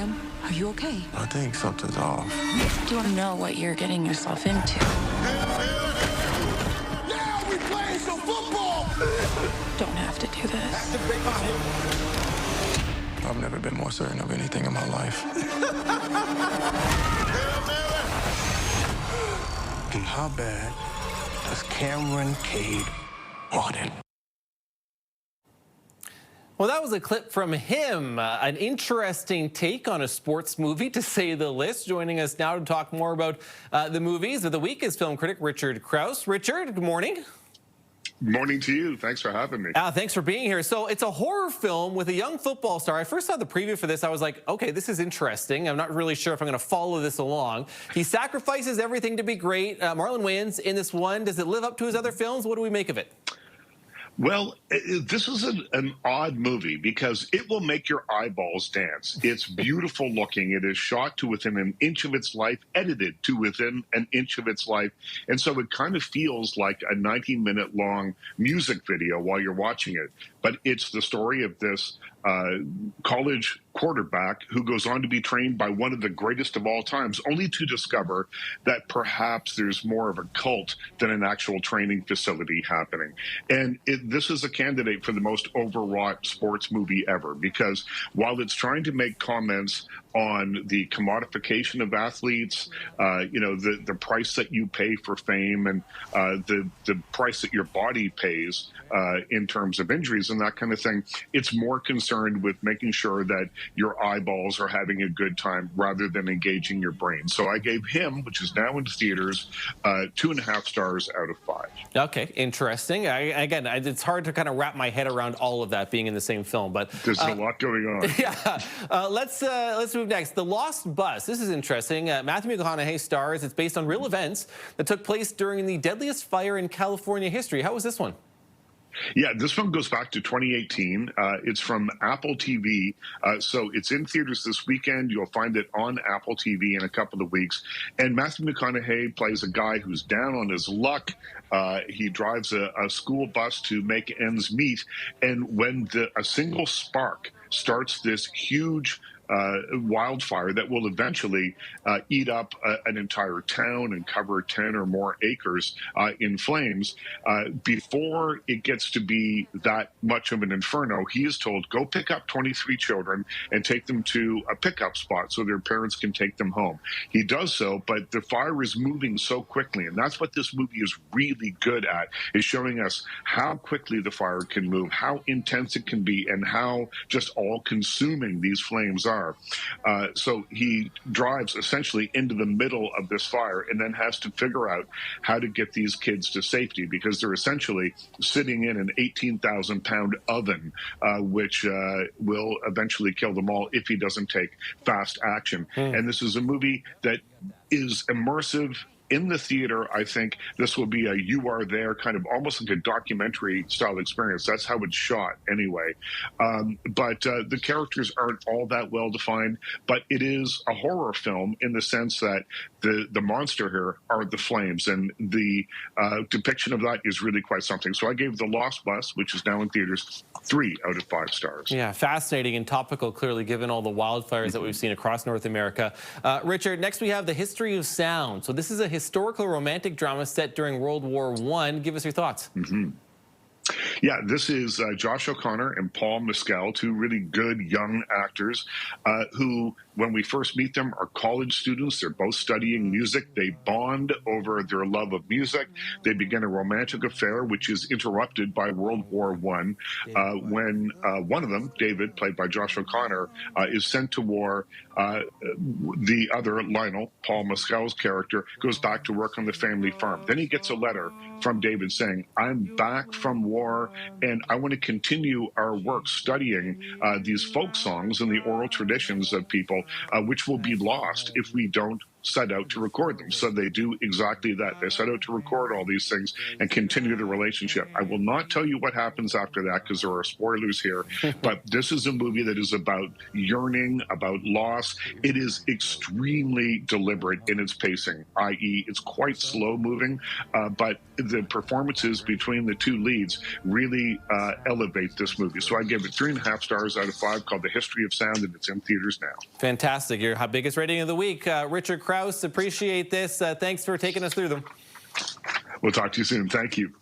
Cam, are you okay? I think something's off. You want to know what you're getting yourself into. Now we playing some football! Don't have to do this. I've never been more certain of anything in my life. And how bad does Cameron Cade want it? Well, that was a clip from him. An interesting take on a sports movie, to say the least. Joining us now to talk more about the movies of the week is film critic Richard Crouse. Richard, good morning. Good morning to you. Thanks for having me. Thanks for being here. So it's a horror film with a young football star. I first saw the preview for this. I was like, okay, this is interesting. I'm not really sure if I'm going to follow this along. He sacrifices everything to be great. Marlon Wayans in this one. Does it live up to his other films? What do we make of it? Well, this is an odd movie because it will make your eyeballs dance. It's beautiful looking. It is shot to within an inch of its life, edited to within an inch of its life. And so it kind of feels like a 90-minute long music video while you're watching it. But it's the story of this college quarterback who goes on to be trained by one of the greatest of all times, only to discover that perhaps there's more of a cult than an actual training facility happening. And this is a candidate for the most overwrought sports movie ever, because while it's trying to make comments on the commodification of athletes, the price that you pay for fame, and the price that your body pays in terms of injuries and that kind of thing, it's more concerned with making sure that your eyeballs are having a good time rather than engaging your brain. So I gave him, which is now in theaters, 2.5 stars out of 5. Okay, interesting. Again, it's hard to kind of wrap my head around all of that being in the same film, but there's a lot going on. Yeah, let's move next. The Lost Bus. This is interesting. Matthew McConaughey stars. It's based on real events that took place during the deadliest fire in California history. How was this one? Yeah, this one goes back to 2018. It's from Apple TV. So it's in theaters this weekend. You'll find it on Apple TV in a couple of weeks. And Matthew McConaughey plays a guy who's down on his luck. He drives a school bus to make ends meet. And when a single spark starts this huge wildfire that will eventually eat up an entire town and cover 10 or more acres in flames. Before it gets to be that much of an inferno, he is told, go pick up 23 children and take them to a pickup spot so their parents can take them home. He does so, but the fire is moving so quickly, and that's what this movie is really good at, is showing us how quickly the fire can move, how intense it can be, and how just all-consuming these flames are. So he drives essentially into the middle of this fire and then has to figure out how to get these kids to safety, because they're essentially sitting in an 18,000-pound oven, which will eventually kill them all if he doesn't take fast action. And this is a movie that is immersive. In the theater, I think this will be a you are there kind of almost like a documentary style experience. That's how it's shot anyway. But the characters aren't all that well defined, but it is a horror film in the sense that the monster here are the flames, and the depiction of that is really quite something. So I gave The Lost Bus, which is now in theaters, 3 out of 5 stars. Yeah, fascinating and topical, clearly, given all the wildfires that we've seen across North America. Richard, next we have The History of Sound. So this is a historical romantic drama set during World War I. Give us your thoughts. Yeah, this is Josh O'Connor and Paul Mescal, 2 really good young actors who, when we first meet them, are college students. They're both studying music. They bond over their love of music. They begin a romantic affair, which is interrupted by World War I, when one of them, David, played by Josh O'Connor, is sent to war. The other, Lionel, Paul Mescal's character, goes back to work on the family farm. Then he gets a letter from David saying, I'm back from war, and I want to continue our work studying these folk songs and the oral traditions of people, which will be lost if we don't set out to record them. So they do exactly that. They set out to record all these things and continue the relationship. I will not tell you what happens after that because there are spoilers here, but this is a movie that is about yearning, about loss. It is extremely deliberate in its pacing, i.e. it's quite slow moving, but the performances between the two leads really elevate this movie. So I give it 3.5 stars out of 5, called The History of Sound, and it's in theaters now. Fantastic. Your biggest rating of the week. Richard Crouse, appreciate this. Thanks for taking us through them. We'll talk to you soon. Thank you.